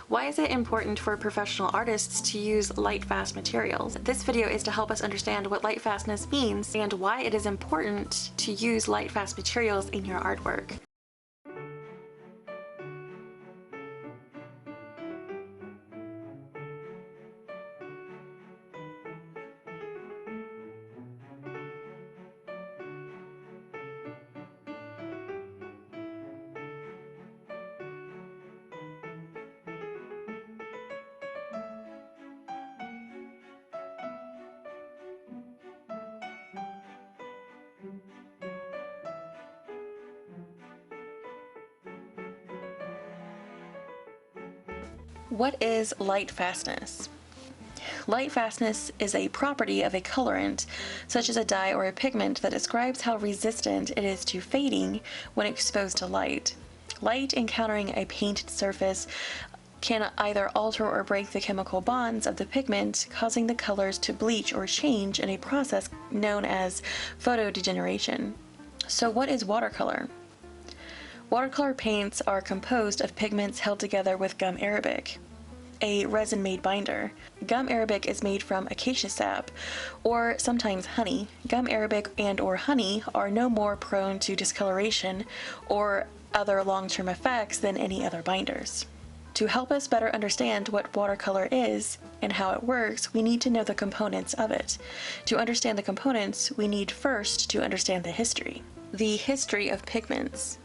Why is it important for professional artists to use light-fast materials? This video is to help us understand what light-fastness means and why it is important to use light-fast materials in your artwork. What is light-fastness? Light-fastness is a property of a colorant, such as a dye or a pigment, that describes how resistant it is to fading when exposed to light. Light encountering a painted surface can either alter or break the chemical bonds of the pigment, causing the colors to bleach or change in a process known as photodegeneration. So what is watercolor? Watercolor paints are composed of pigments held together with gum arabic, a resin-made binder. Gum arabic is made from acacia sap, or sometimes honey. Gum arabic and/or honey are no more prone to discoloration or other long-term effects than any other binders. To help us better understand what watercolor is and how it works, we need to know the components of it. To understand the components, we need first to understand the history. The history of pigments.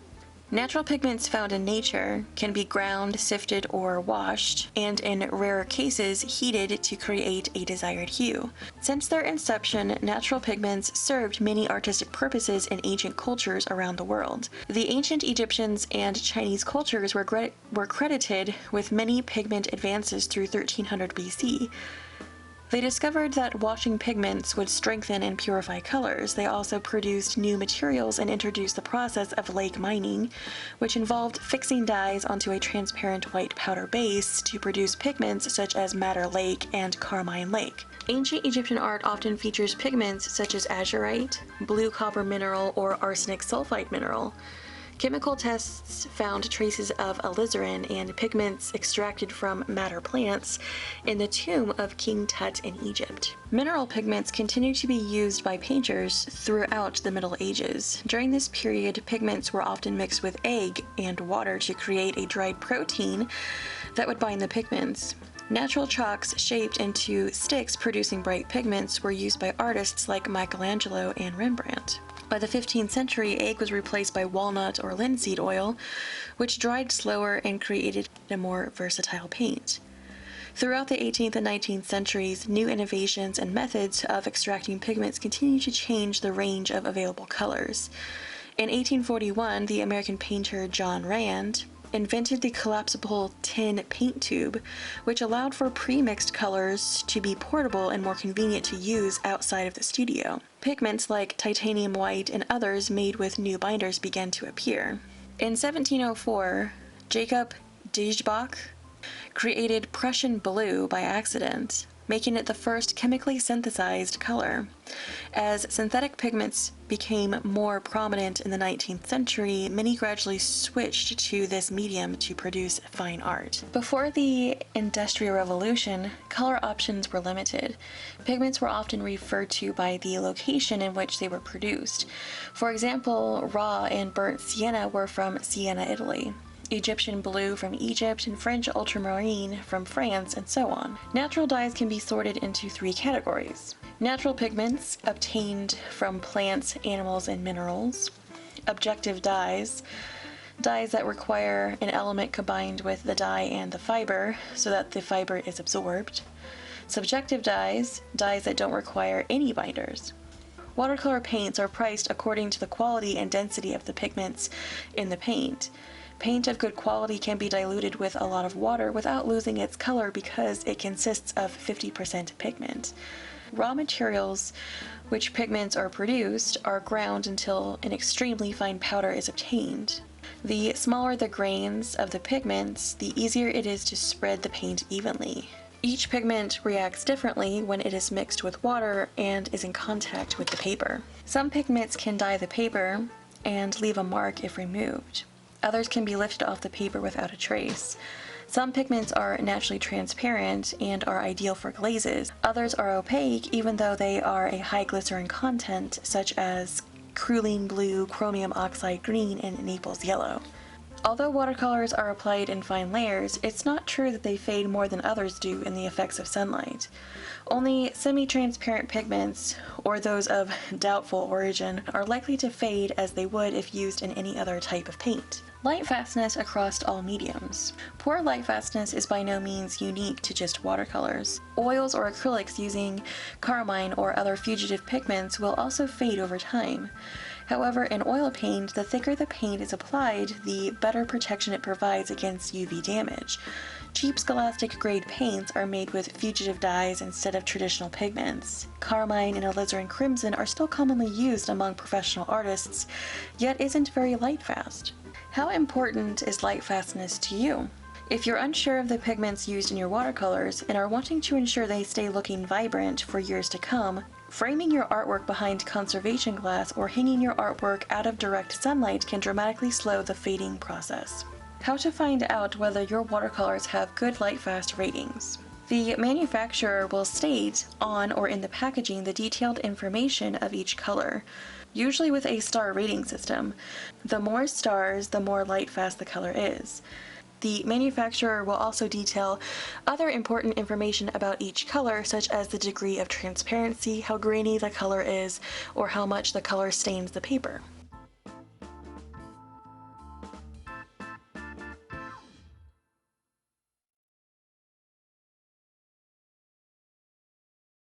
Natural pigments found in nature can be ground, sifted, or washed, and in rarer cases heated to create a desired hue. Since their inception, natural pigments served many artistic purposes in ancient cultures around the world. The ancient Egyptians and Chinese cultures were credited with many pigment advances through 1300 BC. They discovered that washing pigments would strengthen and purify colors. They also produced new materials and introduced the process of lake mining, which involved fixing dyes onto a transparent white powder base to produce pigments such as madder lake and carmine lake. Ancient Egyptian art often features pigments such as azurite, blue copper mineral, or arsenic sulfide mineral. Chemical tests found traces of alizarin and pigments extracted from madder plants in the tomb of King Tut in Egypt. Mineral pigments continued to be used by painters throughout the Middle Ages. During this period, pigments were often mixed with egg and water to create a dried protein that would bind the pigments. Natural chalks shaped into sticks producing bright pigments were used by artists like Michelangelo and Rembrandt. By the 15th century, egg was replaced by walnut or linseed oil, which dried slower and created a more versatile paint. Throughout the 18th and 19th centuries, new innovations and methods of extracting pigments continued to change the range of available colors. In 1841, the American painter John Rand invented the collapsible tin paint tube, which allowed for pre-mixed colors to be portable and more convenient to use outside of the studio. Pigments like titanium white and others made with new binders began to appear. In 1704, Jacob Dijbach created Prussian blue by accident, making it the first chemically synthesized color. As synthetic pigments became more prominent in the 19th century, many gradually switched to this medium to produce fine art. Before the Industrial Revolution, color options were limited. Pigments were often referred to by the location in which they were produced. For example, raw and burnt sienna were from Siena, Italy, Egyptian blue from Egypt, and French ultramarine from France, and so on. Natural dyes can be sorted into three categories. Natural pigments obtained from plants, animals, and minerals. Objective dyes, dyes that require an element combined with the dye and the fiber so that the fiber is absorbed. Subjective dyes, dyes that don't require any binders. Watercolor paints are priced according to the quality and density of the pigments in the paint. Paint of good quality can be diluted with a lot of water without losing its color because it consists of 50% pigment. Raw materials, which pigments are produced, are ground until an extremely fine powder is obtained. The smaller the grains of the pigments, the easier it is to spread the paint evenly. Each pigment reacts differently when it is mixed with water and is in contact with the paper. Some pigments can dye the paper and leave a mark if removed. Others can be lifted off the paper without a trace. Some pigments are naturally transparent and are ideal for glazes. Others are opaque even though they are a high glycerin content, such as Cruline blue, chromium oxide green, and Naples yellow. Although watercolors are applied in fine layers, it's not true that they fade more than others do in the effects of sunlight. Only semi-transparent pigments, or those of doubtful origin, are likely to fade as they would if used in any other type of paint. Light fastness across all mediums. Poor light fastness is by no means unique to just watercolors. Oils or acrylics using carmine or other fugitive pigments will also fade over time. However, in oil paint, the thicker the paint is applied, the better protection it provides against UV damage. Cheap scholastic grade paints are made with fugitive dyes instead of traditional pigments. Carmine and alizarin crimson are still commonly used among professional artists, yet isn't very light fast. How important is light fastness to you? If you're unsure of the pigments used in your watercolors and are wanting to ensure they stay looking vibrant for years to come, framing your artwork behind conservation glass or hanging your artwork out of direct sunlight can dramatically slow the fading process. How to find out whether your watercolors have good light-fast ratings. The manufacturer will state on or in the packaging the detailed information of each color, usually with a star rating system. The more stars, the more light-fast the color is. The manufacturer will also detail other important information about each color, such as the degree of transparency, how grainy the color is, or how much the color stains the paper.